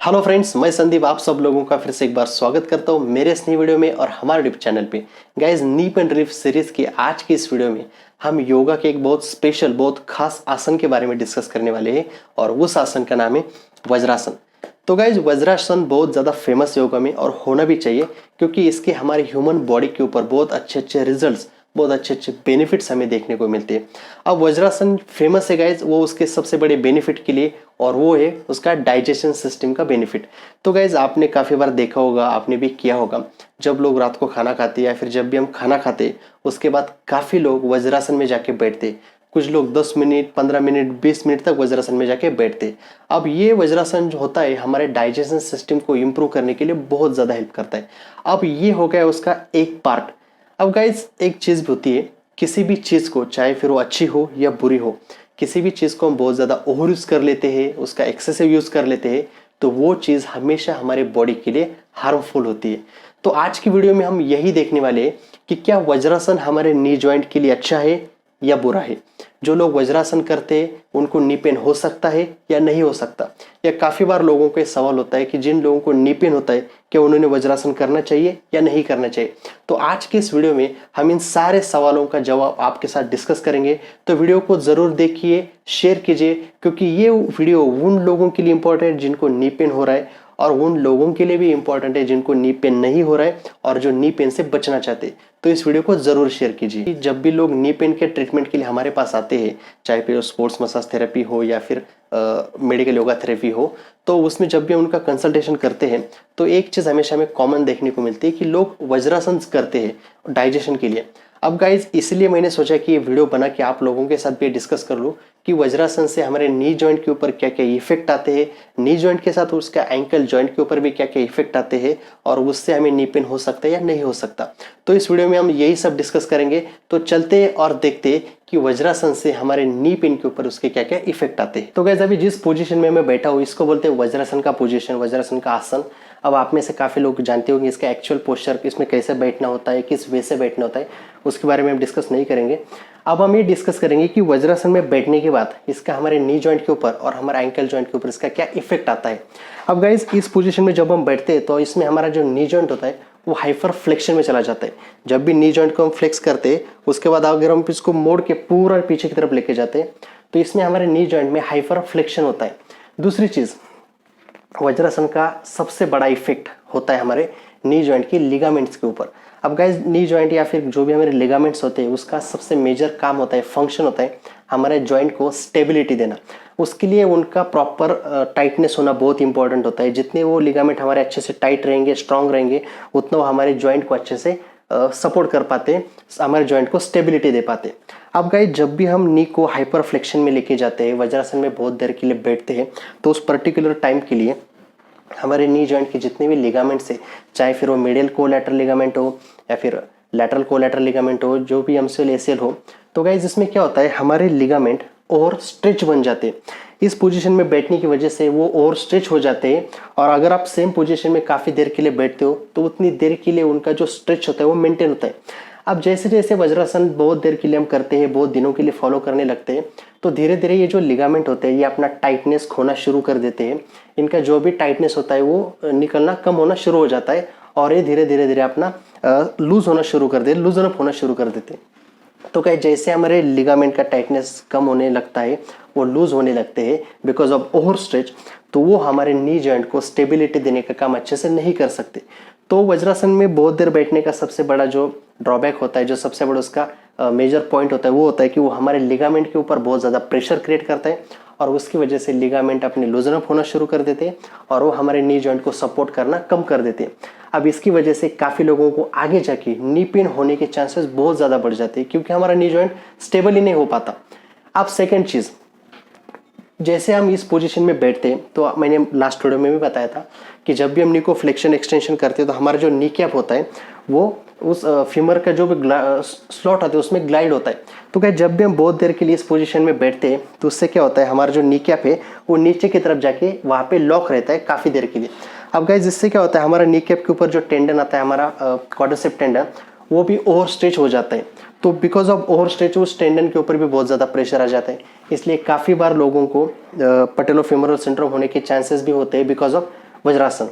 Hello friends, मैं संदीप आप सब लोगों का फिर से एक बार स्वागत करता हूं मेरे इस नई वीडियो में और हमारे यूट्यूब चैनल पे। Guys, knee pain relief series की आज की इस वीडियो में हम योगा के एक बहुत स्पेशल, बहुत खास आसन के बारे में डिस्कस करने वाले हैं और उस आसन का नाम है वज्रासन। तो गाइज, वज्रासन बहुत ज़्यादा फेमस योगा में और होना भी चाहिए क्योंकि इसके हमारे ह्यूमन बॉडी के ऊपर बहुत अच्छे अच्छे रिजल्ट्स, बहुत अच्छे अच्छे बेनिफिट्स हमें देखने को मिलते हैं। अब वज्रासन फेमस है गाइज, वो उसके सबसे बड़े बेनिफिट के लिए, और वो है उसका डाइजेशन सिस्टम का बेनिफिट। तो गाइज, आपने काफ़ी बार देखा होगा, आपने भी किया होगा, जब लोग रात को खाना खाते या फिर जब भी हम खाना खाते उसके बाद काफ़ी लोग वज्रासन में जाके बैठते। कुछ लोग 10 मिनट, 15 मिनट, 20 मिनट तक वज्रासन में जाके बैठते। अब ये वज्रासन जो होता है हमारे डाइजेशन सिस्टम को इम्प्रूव करने के लिए बहुत ज़्यादा हेल्प करता है। अब ये हो गया उसका एक पार्ट। अब गाइज, एक चीज़ भी होती है, किसी भी चीज़ को, चाहे फिर वो अच्छी हो या बुरी हो, किसी भी चीज़ को हम बहुत ज़्यादा ओवर यूज़ कर लेते हैं, उसका एक्सेसिव यूज़ कर लेते हैं, तो वो चीज़ हमेशा हमारे बॉडी के लिए हार्मफुल होती है। तो आज की वीडियो में हम यही देखने वाले हैं कि क्या वज्रासन हमारे नी जॉइंट के लिए अच्छा है या बुरा है। जो लोग वज्रासन करते हैं उनको नी पेन हो सकता है या नहीं हो सकता। या काफ़ी बार लोगों को सवाल होता है कि जिन लोगों को नी पेन होता है क्या उन्होंने वज्रासन करना चाहिए या नहीं करना चाहिए। तो आज के इस वीडियो में हम इन सारे सवालों का जवाब आपके साथ डिस्कस करेंगे। तो वीडियो को ज़रूर देखिए, शेयर कीजिए, क्योंकि ये वीडियो उन लोगों के लिए इंपॉर्टेंट है जिनको नी पेन हो रहा है, और उन लोगों के लिए भी इंपॉर्टेंट है जिनको नी पेन नहीं हो रहा है और जो नी पेन से बचना चाहते हैं। तो इस वीडियो को जरूर शेयर कीजिए। जब भी लोग नी पेन के ट्रीटमेंट के लिए हमारे पास आते हैं, चाहे फिर स्पोर्ट्स मसाज थेरेपी हो या फिर मेडिकल योगा थेरेपी हो, तो उसमें जब भी हम उनका कंसल्टेशन करते हैं तो एक चीज़ हमेशा हमें कॉमन देखने को मिलती है कि लोग वज्रासन करते हैं डाइजेशन के लिए। अब गाइज, इसलिए मैंने सोचा कि ये वीडियो बना कि आप लोगों के साथ भी डिस्कस कर लूँ कि वज्रासन से हमारे नी जॉइंट के ऊपर क्या क्या इफेक्ट आते हैं, नी जॉइंट के साथ उसका एंकल जॉइंट के ऊपर भी क्या क्या इफेक्ट आते हैं, और उससे हमें नी पेन हो सकता है या नहीं हो सकता। तो इस वीडियो में हम यही सब डिस्कस करेंगे। तो चलते और देखते कि वज्रासन से हमारे नी पेन के ऊपर उसके क्या क्या इफेक्ट आते हैं। तो गाइज, अभी जिस पोजीशन में मैं बैठा हूँ इसको बोलते हैं वज्रासन का पोजीशन, वज्रासन का आसन। अब आप में से काफ़ी लोग जानते होंगे इसका एक्चुअल पोस्चर, इसमें कैसे बैठना होता है, किस वे से बैठना होता है, उसके बारे में हम डिस्कस नहीं करेंगे। अब हम ये डिस्कस करेंगे कि वज्रासन में बैठने के बाद इसका हमारे नी जॉइंट के ऊपर और हमारे एंकल जॉइंट के ऊपर इसका क्या इफेक्ट आता है। अब गाइज, इस पोजीशन में जब हम बैठते हैं तो इसमें हमारा जो नी जॉइंट होता है वो हाइपर फ्लेक्शन में चला जाता है। जब भी नी जॉइंट को हम फ्लेक्स करते हैं उसके बाद अगर हम इसको मोड़ के पूरा पीछे की तरफ लेके जाते हैं तो इसमें हमारे नी जॉइंट में हाइपर फ्लेक्शन होता है। दूसरी चीज़, वज्रासन का सबसे बड़ा इफेक्ट होता है हमारे नी जॉइंट की लिगामेंट्स के ऊपर। अब गाइज, नी जॉइंट या फिर जो भी हमारे लिगामेंट्स होते हैं उसका सबसे मेजर काम होता है, फंक्शन होता है हमारे जॉइंट को स्टेबिलिटी देना। उसके लिए उनका प्रॉपर टाइटनेस होना बहुत इंपॉर्टेंट होता है। जितने वो लिगामेंट हमारे अच्छे से टाइट रहेंगे, स्ट्रांग रहेंगे, उतना वो हमारे जॉइंट को अच्छे से सपोर्ट कर पाते, हमारे जॉइंट को स्टेबिलिटी दे पाते। अब गाइज, जब भी हम नी को हाइपर फ्लेक्शन में लेके जाते हैं, वज्रासन में बहुत देर के लिए बैठते हैं, तो उस पर्टिकुलर टाइम के लिए हमारे नी जॉइंट के जितने भी लिगामेंट्स है, चाहे फिर वो मीडियल कोलैटरल लिगामेंट हो या फिर लैटरल कोलैटरल लिगामेंट हो, जो भी एमसीएल एसीएल हो, तो गाइज इसमें क्या होता है हमारे लिगामेंट और स्ट्रेच बन जाते हैं। इस पोजीशन में बैठने की वजह से वो और स्ट्रेच हो जाते हैं, और अगर आप सेम पोजीशन में काफ़ी देर के लिए बैठते हो तो उतनी देर के लिए उनका जो स्ट्रेच होता है वो मेंटेन होता है। अब जैसे जैसे वज्रासन बहुत देर के लिए हम करते हैं, बहुत दिनों के लिए फॉलो करने लगते हैं, तो धीरे धीरे ये जो लिगामेंट होते हैं ये अपना टाइटनेस खोना शुरू कर देते हैं। इनका जो भी टाइटनेस होता है वो निकलना कम होना शुरू हो जाता है, और ये धीरे धीरे धीरे अपना लूज होना शुरू कर देते, लूजन अप होना शुरू कर देते हैं। तो क्या, जैसे हमारे लिगामेंट का टाइटनेस कम होने लगता है, वो लूज होने लगते हैं बिकॉज ऑफ ओवर स्ट्रेच, तो वो हमारे नी जॉइंट को स्टेबिलिटी देने का काम अच्छे से नहीं कर सकते। तो वज्रासन में बहुत देर बैठने का सबसे बड़ा जो ड्रॉबैक होता है, जो सबसे बड़ा उसका मेजर पॉइंट होता है, वो होता है कि वो हमारे लिगामेंट के ऊपर बहुत ज़्यादा प्रेशर क्रिएट करता है, और उसकी वजह से लिगामेंट अपने लूजन अप होना शुरू कर देते हैं और वो हमारे नी जॉइंट को सपोर्ट करना कम कर देते हैं। अब इसकी वजह से काफ़ी लोगों को आगे जाके नी पेन होने के चांसेस बहुत ज़्यादा बढ़ जाते हैं, क्योंकि हमारा नी जॉइंट स्टेबल ही नहीं हो पाता। अब सेकेंड चीज़, जैसे हम इस पोजीशन में बैठते हैं, तो मैंने लास्ट वीडियो में भी बताया था कि जब भी हम नी को फ्लेक्शन एक्सटेंशन करते हैं तो हमारा जो नी कैप होता है वो उस फीमर का जो भी स्लॉट होता है उसमें ग्लाइड होता है। तो क्या, जब भी हम बहुत देर के लिए इस पोजीशन में बैठते हैं तो उससे क्या होता है हमारा जो नी कैप है वो नीचे की तरफ जाके वहाँ पे लॉक रहता है काफ़ी देर के लिए। अब गाइस, इससे क्या होता है हमारा नी कैप के ऊपर जो टेंडन आता है, हमारा क्वाड्रिसेप टेंडन, वो भी ओवर स्ट्रेच हो जाता है। तो बिकॉज ऑफ ओवर स्ट्रेच उस टेंडन के ऊपर भी बहुत ज़्यादा प्रेशर आ जाता है। इसलिए काफ़ी बार लोगों को पटेलोफेमोरल सिंड्रोम होने के चांसेस भी होते हैं बिकॉज ऑफ वज्रासन।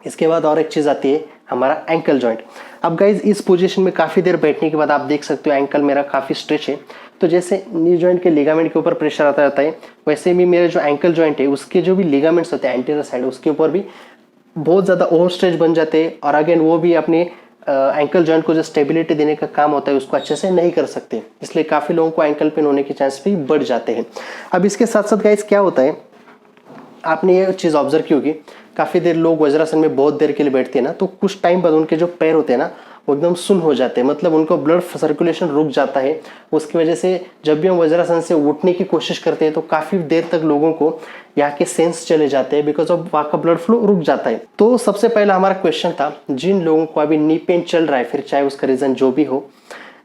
इसके बाद और एक चीज़ आती है हमारा एंकल जॉइंट। अब गाइज इस पोजीशन में काफ़ी देर बैठने के बाद आप देख सकते हो एंकल मेरा काफ़ी स्ट्रेच है। तो जैसे नी जॉइंट के लिगामेंट के ऊपर प्रेशर आता रहता है, वैसे भी मेरे जो एंकल जॉइंट है उसके जो भी लिगामेंट्स होते हैं एंटीरियर साइड, उसके ऊपर भी बहुत ज़्यादा ओवर स्ट्रेच बन जाते हैं। और अगेन वो भी अपने एंकल जॉइंट को जो स्टेबिलिटी देने का काम होता है उसको अच्छे से नहीं कर सकते, इसलिए काफ़ी लोगों को एंकल पेन होने के चांस भी बढ़ जाते हैं। अब इसके साथ साथ गाइस क्या होता है, आपने ये चीज़ ऑब्जर्व की होगी, काफ़ी देर लोग वज्रासन में बहुत देर के लिए बैठते हैं ना, तो कुछ टाइम बाद उनके जो पैर होते हैं ना वो एकदम सुन्न हो जाते हैं, मतलब उनको ब्लड सर्कुलेशन रुक जाता है। उसकी वजह से जब भी हम वज्रासन से उठने की कोशिश करते हैं तो काफ़ी देर तक लोगों को यहाँ के सेंस चले जाते हैं, बिकॉज ऑफ वहाँ का ब्लड फ्लो रुक जाता है। तो सबसे पहला हमारा क्वेश्चन था, जिन लोगों को अभी नी पेन चल रहा है, फिर चाहे उसका रीज़न जो भी हो,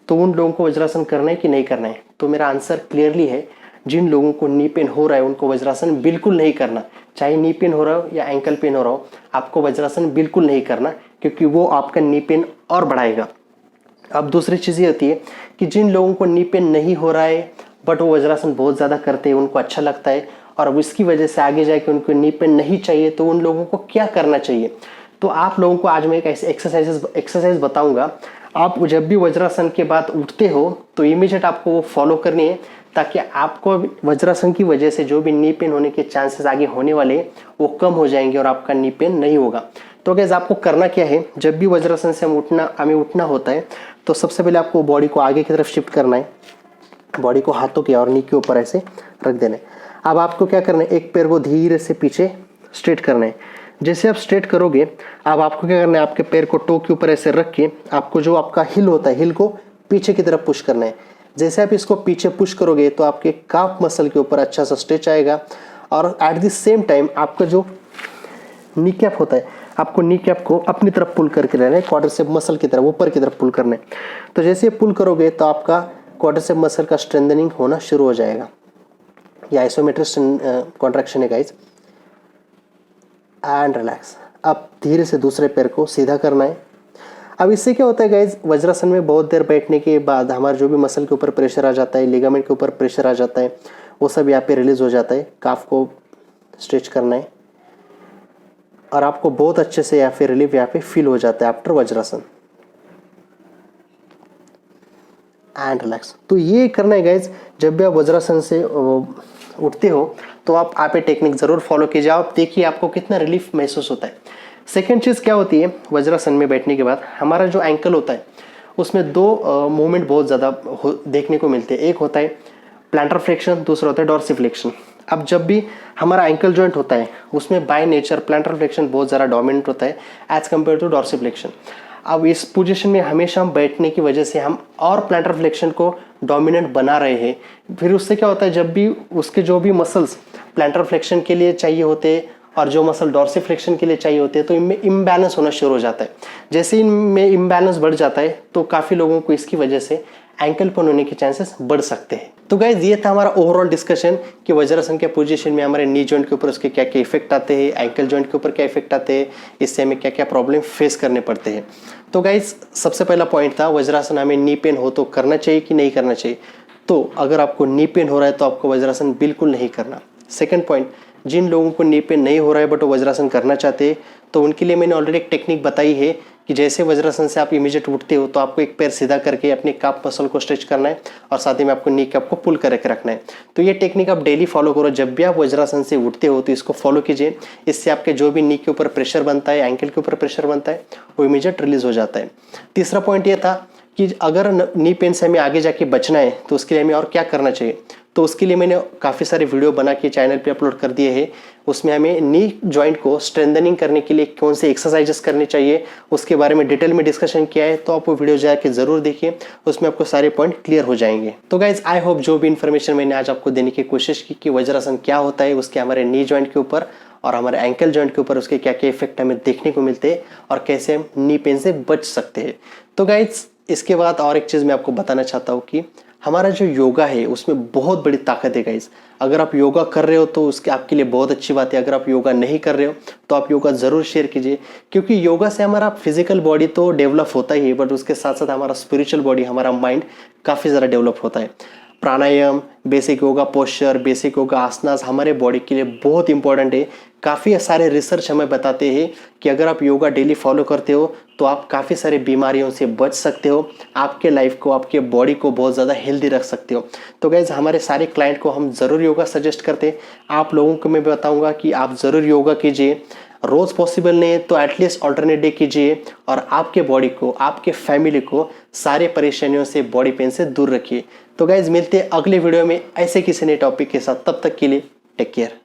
तो उन लोगों को वज्रासन करना है कि नहीं करना है। तो मेरा आंसर क्लियरली है, जिन लोगों को नी पेन हो रहा है उनको वज्रासन बिल्कुल नहीं करना। चाहे नी पेन हो रहा हो या एंकल पेन हो रहा हो, आपको वज्रासन बिल्कुल नहीं करना, क्योंकि वो आपका नी पेन और बढ़ाएगा। अब दूसरी चीज़ ये होती है कि जिन लोगों को नी पेन नहीं हो रहा है बट वो वज्रासन बहुत ज़्यादा करते हैं, उनको अच्छा लगता है और अब इसकी वजह से आगे जाके उनको नी पेन नहीं चाहिए, तो उन लोगों को क्या करना चाहिए। तो आप लोगों को आज मैं एक ऐसे एक्सरसाइज बताऊंगा। आप जब भी वज्रासन के बाद उठते हो तो इमीडिएट आपको वो फॉलो करनी है, ताकि आपको वज्रासन की वजह से जो भी नी पेन होने के चांसेस आगे होने वाले वो कम हो जाएंगे और आपका नी पेन नहीं होगा। तो गाइस आपको करना क्या है, जब भी वज्रासन से हमें उठना होता है तो सबसे पहले आपको बॉडी को आगे की तरफ शिफ्ट करना है, बॉडी को हाथों के और नी के ऊपर ऐसे रख देना है। अब आपको क्या करना है, एक पैर को धीरे से पीछे स्ट्रेट करना है। जैसे आप स्ट्रेट करोगे, अब आपको क्या करना है, आपके पैर को टो के ऊपर ऐसे रख के आपको जो आपका हिल होता है, हिल को पीछे की तरफ पुश करना है। जैसे आप इसको पीछे पुश करोगे तो आपके काफ मसल के ऊपर अच्छा सा स्ट्रेच आएगा और एट द सेम टाइम आपका जो नी कैप होता है, आपको नी कैप को अपनी तरफ पुल करके रहना है, क्वाड्रिसेप मसल की तरफ ऊपर की तरफ पुल करना है। तो जैसे पुल करोगे तो आपका क्वाड्रिसेप मसल का स्ट्रेंथनिंग होना शुरू हो जाएगा। ये आइसोमेट्रिक कॉन्ट्रैक्शन है गाइस। And relax. अब धीरे से दूसरे पैर को सीधा करना है। अब इससे क्या होता है गाइज, वज्रासन में बहुत देर बैठने के बाद हमारे जो भी मसल के ऊपर प्रेशर आ जाता है, लिगामेंट के ऊपर प्रेशर आ जाता है, वो सब यहाँ पे रिलीज हो जाता है। काफ को स्ट्रेच करना है और आपको बहुत अच्छे से यहाँ पे रिलीफ यहाँ पे फील हो जाता है आफ्टर वज्रासन। And relax. तो ये करना है गाइज, जब भी आप वज्रासन से उठते हो तो आप ये टेक्निक ज़रूर फॉलो कीजिए। आप देखिए आपको कितना रिलीफ महसूस होता है। सेकेंड चीज़ क्या होती है, वज्रासन में बैठने के बाद हमारा जो एंकल होता है उसमें दो मूवमेंट बहुत ज़्यादा देखने को मिलते हैं। एक होता है प्लांटर फ्लेक्शन, दूसरा होता है डॉर्सिफ्लेक्शन। अब जब भी हमारा एंकल जॉइंट होता है उसमें बाय नेचर प्लांटर फ्लेक्शन बहुत ज़्यादा डोमिनेंट होता है एज कम्पेयर टू डॉर्सिफ्लेक्शन। अब इस पोजीशन में हमेशा हम बैठने की वजह से हम और प्लांटर फ्लेक्शन को डोमिनेंट बना रहे हैं। फिर उससे क्या होता है, जब भी उसके जो भी मसल्स प्लांटर फ्लेक्शन के लिए चाहिए होते हैं और जो मसल डॉर्सिफ्लेक्शन के लिए चाहिए होते हैं, तो इनमें इम्बैलेंस होना शुरू हो जाता है। जैसे इनमें इम्बैलेंस बढ़ जाता है तो काफ़ी लोगों को इसकी वजह से एंकल पेन होने के चांसेस बढ़ सकते हैं। तो गाइज ये था हमारा ओवरऑल डिस्कशन कि वज्रासन के पोजीशन में हमारे नी जॉइंट के ऊपर उसके क्या क्या इफेक्ट आते हैं, एंकल जॉइंट के ऊपर क्या इफेक्ट आते हैं, इससे हमें क्या क्या प्रॉब्लम फेस करने पड़ते हैं। तो गाइज सबसे पहला पॉइंट था, वज्रासन हमें नी पेन हो तो करना चाहिए कि नहीं करना चाहिए। तो अगर आपको नी पेन हो रहा है तो आपको वज्रासन बिल्कुल नहीं करना। सेकेंड पॉइंट, जिन लोगों को नी पेन नहीं हो रहा है बट वो वज्रासन करना चाहते हैं, तो उनके लिए मैंने ऑलरेडी एक टेक्निक बताई है कि जैसे वज्रासन से आप इमीडिएट उठते हो तो आपको एक पैर सीधा करके अपने काफ मसल को स्ट्रेच करना है और साथ ही में आपको नी कैप को पुल करके रखना है। तो ये टेक्निक आप डेली फॉलो करो। जब भी आप वज्रासन से उठते हो तो इसको फॉलो कीजिए। इससे आपके जो भी नी के ऊपर प्रेशर बनता है, एंकल के ऊपर प्रेशर बनता है, वो इमीडिएट रिलीज हो जाता है। तीसरा पॉइंट ये था कि अगर नी पेन से हमें आगे जाके बचना है तो उसके लिए हमें और क्या करना चाहिए। तो उसके लिए मैंने काफ़ी सारे वीडियो बना के चैनल पे अपलोड कर दिए हैं। उसमें हमें नी जॉइंट को स्ट्रेंथनिंग करने के लिए कौन से एक्सरसाइजेस करनी चाहिए उसके बारे में डिटेल में डिस्कशन किया है। तो आप वो वीडियो जाके ज़रूर देखिए, उसमें आपको सारे पॉइंट क्लियर हो जाएंगे। तो गाइज आई होप जो भी इन्फॉर्मेशन मैंने आज आपको देने की कोशिश की कि वज्रासन क्या होता है, उसके हमारे नी जॉइंट के ऊपर और हमारे एंकल जॉइंट के ऊपर उसके क्या क्या इफेक्ट हमें देखने को मिलते हैं और कैसे हम नी पेन से बच सकते हैं। तो गाइज इसके बाद और एक चीज़ मैं आपको बताना चाहता हूँ कि हमारा जो योगा है उसमें बहुत बड़ी ताकत है गाइस। अगर आप योगा कर रहे हो तो उसके आपके लिए बहुत अच्छी बात है। अगर आप योगा नहीं कर रहे हो तो आप योगा ज़रूर शेयर कीजिए, क्योंकि योगा से हमारा फिजिकल बॉडी तो डेवलप होता ही है बट उसके साथ साथ हमारा स्पिरिचुअल बॉडी, हमारा माइंड काफ़ी ज़्यादा डेवलप होता है। Pranayama, basic yoga posture, basic yoga asanas हमारे बॉडी के लिए बहुत इंपॉर्टेंट है। काफ़ी सारे रिसर्च हमें बताते हैं कि अगर आप योगा डेली फॉलो करते हो तो आप काफ़ी सारी बीमारियों से बच सकते हो, आपके लाइफ को, आपके बॉडी को बहुत ज़्यादा हेल्दी रख सकते हो। तो गाइज हमारे सारे क्लाइंट को हम ज़रूर योगा सजेस्ट करते हैं। आप लोगों को मैं बताऊंगा कि आप ज़रूर योगा कीजिए। रोज़ पॉसिबल नहीं है तो एटलीस्ट ऑल्टरनेट डे कीजिए और आपके बॉडी को, आपके फैमिली को सारे परेशानियों से, बॉडी पेन से दूर रखिए। तो गाइज मिलते हैं अगले वीडियो में ऐसे किसी नए टॉपिक के साथ। तब तक के लिए टेक केयर।